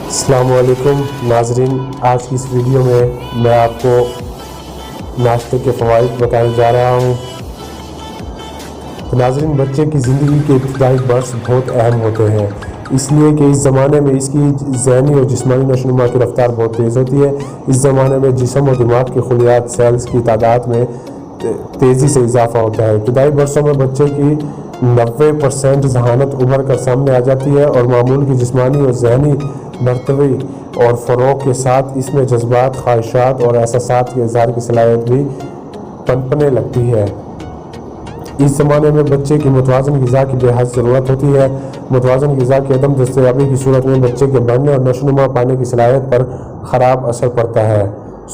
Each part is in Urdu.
السلام علیکم ناظرین، آج کی اس ویڈیو میں آپ کو ناشتے کے فوائد بتانے جا رہا ہوں۔ ناظرین، بچے کی زندگی کے ابتدائی برس بہت اہم ہوتے ہیں، اس لیے کہ اس زمانے میں اس کی ذہنی اور جسمانی نشوونما کی رفتار بہت تیز ہوتی ہے۔ اس زمانے میں جسم اور دماغ کے خلیات سیلز کی تعداد میں تیزی سے اضافہ ہوتا ہے۔ ابتدائی برسوں میں بچے کی 90% ذہانت ابھر کر سامنے آ جاتی ہے اور معمول کی جسمانی اور ذہنی برتری اور فروغ کے ساتھ اس میں جذبات، خواہشات اور احساسات کے اظہار کی صلاحیت بھی پنپنے لگتی ہے۔ اس زمانے میں بچے کی متوازن غذا کی بے حد ضرورت ہوتی ہے۔ متوازن غذا کی عدم دستیابی کی صورت میں بچے کے بڑھنے اور نشوونما پانے کی صلاحیت پر خراب اثر پڑتا ہے۔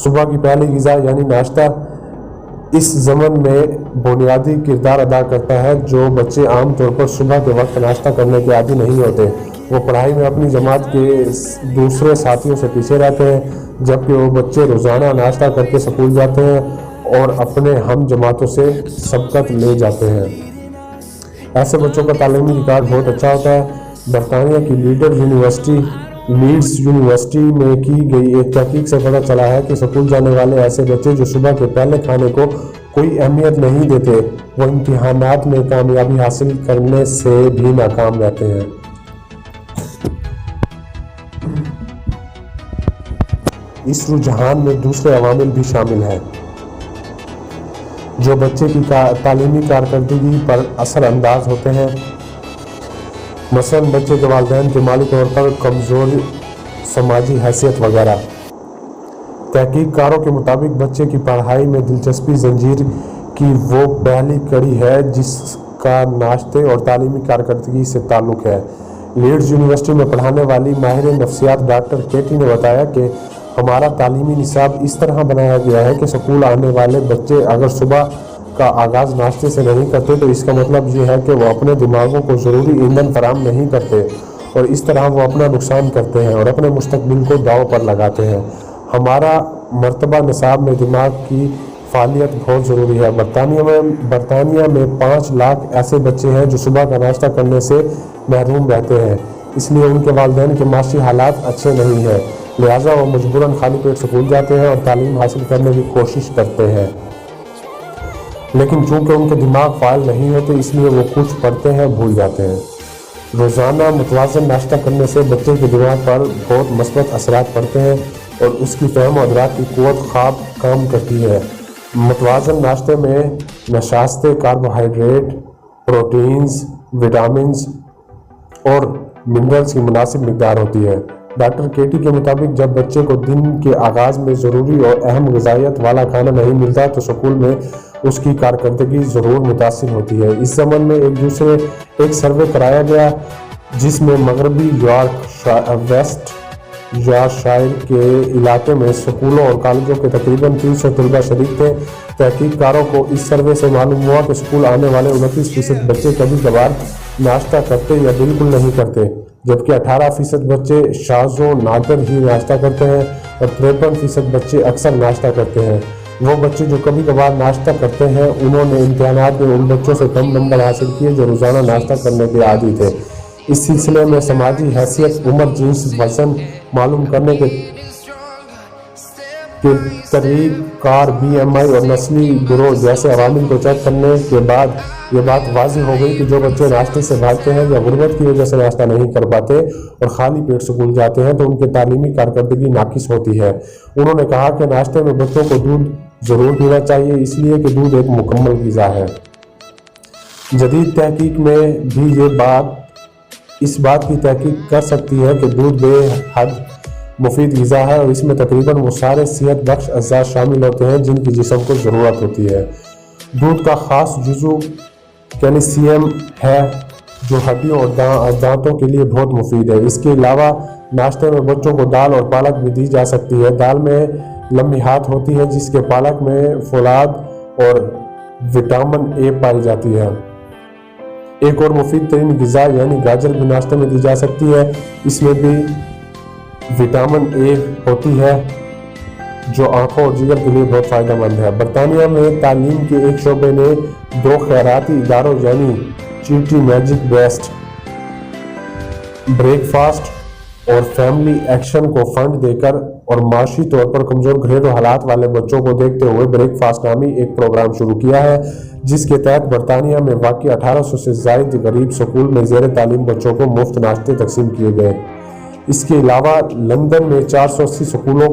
صبح کی پہلی غذا یعنی ناشتہ اس ضمن میں بنیادی کردار ادا کرتا ہے۔ جو بچے عام طور پر صبح کے وقت ناشتہ کرنے کے عادی نہیں ہوتے، وہ پڑھائی میں اپنی جماعت کے دوسرے ساتھیوں سے پیچھے رہتے ہیں، جبکہ وہ بچے روزانہ ناشتہ کر کے اسکول جاتے ہیں اور اپنے ہم جماعتوں سے سبقت لے جاتے ہیں۔ ایسے بچوں کا تعلیمی ریکارڈ بہت اچھا ہوتا ہے۔ برطانیہ کی لیڈز یونیورسٹی میں کی گئی ایک تحقیق سے پتہ چلا ہے کہ اسکول جانے والے ایسے بچے جو صبح کے پہلے کھانے کو کوئی اہمیت نہیں دیتے، وہ امتحانات میں کامیابی حاصل کرنے سے بھی ناکام رہتے ہیں۔ اس رجحان میں دوسرے عوامل بھی شامل ہیں جو بچے کی تعلیمی کارکردگی پر اثر انداز ہوتے ہیں، مثلاً بچے کے والدین کے مالی طور پر کمزور سماجی حیثیت وغیرہ۔ تحقیق کاروں کے مطابق بچے کی پڑھائی میں دلچسپی زنجیر کی وہ پہلی کڑی ہے جس کا ناشتے اور تعلیمی کارکردگی سے تعلق ہے۔ لیڈز یونیورسٹی میں پڑھانے والی ماہر نفسیات ڈاکٹر کیٹی نے بتایا کہ ہمارا تعلیمی نصاب اس طرح بنایا گیا ہے کہ اسکول آنے والے بچے اگر صبح کا آغاز ناشتے سے نہیں کرتے تو اس کا مطلب یہ ہے کہ وہ اپنے دماغوں کو ضروری ایندھن فراہم نہیں کرتے، اور اس طرح وہ اپنا نقصان کرتے ہیں اور اپنے مستقبل کو داؤ پر لگاتے ہیں۔ ہمارا مرتبہ نصاب میں دماغ کی فعالیت بہت ضروری ہے۔ برطانیہ میں 5 لاکھ ایسے بچے ہیں جو صبح کا ناشتہ کرنے سے محروم رہتے ہیں، اس لیے ان کے والدین کے معاشی حالات اچھے نہیں ہیں، لہٰذا وہ مجبوراً خالی پیٹ اسکول جاتے ہیں اور تعلیم حاصل کرنے کی کوشش کرتے ہیں، لیکن چونکہ ان کے دماغ فعال نہیں ہوتے اس لیے وہ کچھ پڑھتے ہیں بھول جاتے ہیں۔ روزانہ متوازن ناشتہ کرنے سے بچے کے دماغ پر بہت مثبت اثرات پڑتے ہیں اور اس کی فہم و ادراک کی قوت خواب کام کرتی ہے۔ متوازن ناشتے میں نشاستہ کاربوہائیڈریٹ، پروٹینز، وٹامنز اور منرلز کی مناسب مقدار ہوتی ہے۔ ڈاکٹر کیٹی کے مطابق جب بچے کو دن کے آغاز میں ضروری اور اہم غذائیت والا کھانا نہیں ملتا تو اسکول میں اس کی کارکردگی ضرور متاثر ہوتی ہے۔ اس ضمن میں ایک سروے کرایا گیا جس میں مغربی ویسٹ یارکشائر کے علاقے میں اسکولوں اور کالجوں کے تقریباً 300 طلباء شریک تھے۔ تحقیق کاروں کو اس سروے سے معلوم ہوا کہ اسکول آنے والے 29% بچے کبھی کبھار ناشتہ کرتے یا بالکل نہیں کرتے، جبکہ 18% بچے شاذ و نادر ہی ناشتہ کرتے ہیں اور 53% بچے اکثر ناشتہ کرتے ہیں۔ وہ بچے جو کبھی کبھار ناشتہ کرتے ہیں انہوں نے امتحانات میں ان بچوں سے کم نمبر حاصل کیے جو روزانہ ناشتہ کرنے کے عادی تھے۔ اس سلسلے میں سماجی حیثیت، عمر، جنس، وزن معلوم کرنے کے طریق کار، BMI اور نسلی گروہ جیسے عوامل کو چیک کرنے کے بعد یہ بات واضح ہو گئی کہ جو بچے ناشتے سے بھاگتے ہیں یا غربت کی وجہ سے ناشتہ نہیں کر پاتے اور خالی پیٹ اسکول جاتے ہیں تو ان کی تعلیمی کارکردگی ناقص ہوتی ہے۔ انہوں نے کہا کہ ناشتے میں بچوں کو دودھ ضرور پینا چاہیے، اس لیے کہ دودھ ایک مکمل غذا ہے۔ جدید تحقیق میں بھی اس بات کی تحقیق کر سکتی ہے کہ دودھ بے حد مفید غذا ہے اور اس میں تقریباً وہ سارے صحت بخش اجزاء شامل ہوتے ہیں جن کی جسم کو ضرورت ہوتی ہے۔ دودھ کا خاص جزو کیلشیم ہے جو ہڈیوں اور دانتوں کے لیے بہت مفید ہے۔ اس کے علاوہ ناشتے میں بچوں کو دال اور پالک بھی دی جا سکتی ہے۔ دال میں لمحات ہوتی ہے جس کے پالک میں فولاد اور وٹامن اے پائی جاتی ہے۔ ایک اور مفید ترین غذا یعنی گاجر بھی ناشتے میں دی جا سکتی ہے، اس میں بھی وٹامن اے ہوتی ہے جو آنکھوں اور جگر کے لیے بہت فائدہ مند ہے۔ برطانیہ میں تعلیم کے ایک شعبے نے 2 خیراتی اداروں یعنی چیٹی میجک بیسٹ بریک فاسٹ اور فیملی ایکشن کو فنڈ دے کر اور معاشی طور پر کمزور گھریلو حالات والے بچوں کو دیکھتے ہوئے بریک فاسٹ نامی ایک پروگرام شروع کیا ہے، جس کے تحت برطانیہ میں واقع 1800 سے زائد غریب سکول میں زیر تعلیم بچوں کو مفت ناشتے تقسیم کیے گئے۔ اس کے علاوہ لندن میں 480 سکولوں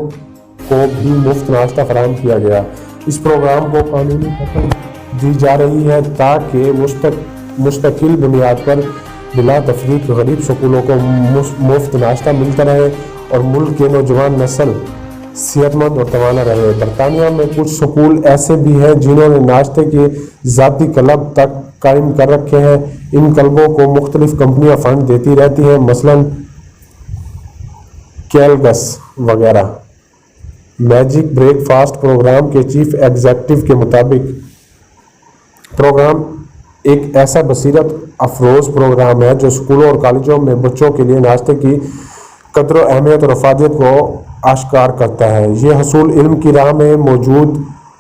کو بھی مفت ناشتہ فراہم کیا گیا۔ اس پروگرام کو قانونی شکل دی جا رہی ہے تاکہ مستقل بنیاد پر بلا تفریق غریب سکولوں کو مفت ناشتہ ملتا رہے اور ملک کے نوجوان نسل صحت مند اور توانا رہے۔ برطانیہ میں کچھ سکول ایسے بھی ہیں جنہوں نے ناشتے کے ذاتی کلب تک قائم کر رکھے ہیں۔ ان کلبوں کو مختلف کمپنیاں فنڈ دیتی رہتی ہیں، مثلاً کیلگس وغیرہ۔ میجک بریک فاسٹ پروگرام کے چیف ایگزیکٹو کے مطابق پروگرام ایک ایسا بصیرت افروز پروگرام ہے جو اسکولوں اور کالجوں میں بچوں کے لیے ناشتے کی قدر و اہمیت اور افادیت کو آشکار کرتا ہے۔ یہ حصول علم کی راہ میں موجود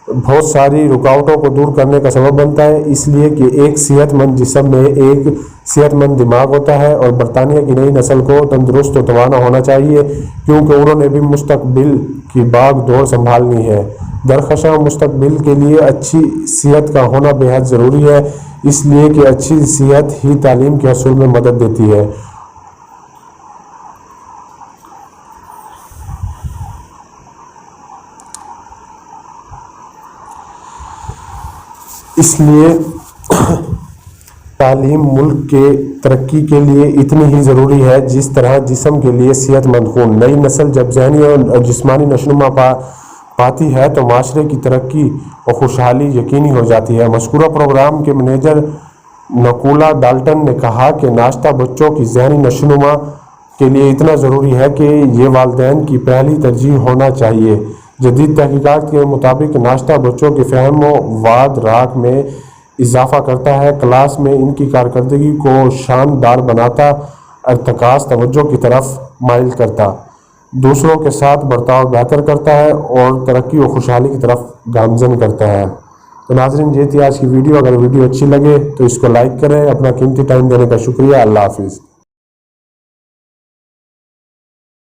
بہت ساری رکاوٹوں کو دور کرنے کا سبب بنتا ہے، اس لیے کہ ایک صحت مند جسم میں ایک صحت مند دماغ ہوتا ہے، اور برطانیہ کی نئی نسل کو تندرست و توانا ہونا چاہیے کیونکہ انہوں نے بھی مستقبل کی باغ دوڑ سنبھالنی ہے۔ درخشاں مستقبل کے لیے اچھی صحت کا ہونا بے حد ضروری ہے، اس لیے کہ اچھی صحت ہی تعلیم کے حصول میں مدد دیتی ہے۔ اس لیے تعلیم ملک کے ترقی کے لیے اتنی ہی ضروری ہے جس طرح جسم کے لیے صحت مند خون۔ نئی نسل جب ذہنی اور جسمانی نشوونما پاتی ہے تو معاشرے کی ترقی اور خوشحالی یقینی ہو جاتی ہے۔ مذکورہ پروگرام کے منیجر نکولا ڈالٹن نے کہا کہ ناشتہ بچوں کی ذہنی نشوونما کے لیے اتنا ضروری ہے کہ یہ والدین کی پہلی ترجیح ہونا چاہیے۔ جدید تحقیقات کے مطابق ناشتہ بچوں کے فہم و وادراک میں اضافہ کرتا ہے، کلاس میں ان کی کارکردگی کو شاندار بناتا، ارتکاز توجہ کی طرف مائل کرتا، دوسروں کے ساتھ برتاؤ بہتر کرتا ہے اور ترقی و خوشحالی کی طرف گامزن کرتا ہے۔ تو ناظرین، یہ تھی آج کی ویڈیو۔ اگر ویڈیو اچھی لگے تو اس کو لائک کریں۔ اپنا قیمتی ٹائم دینے کا شکریہ۔ اللہ حافظ۔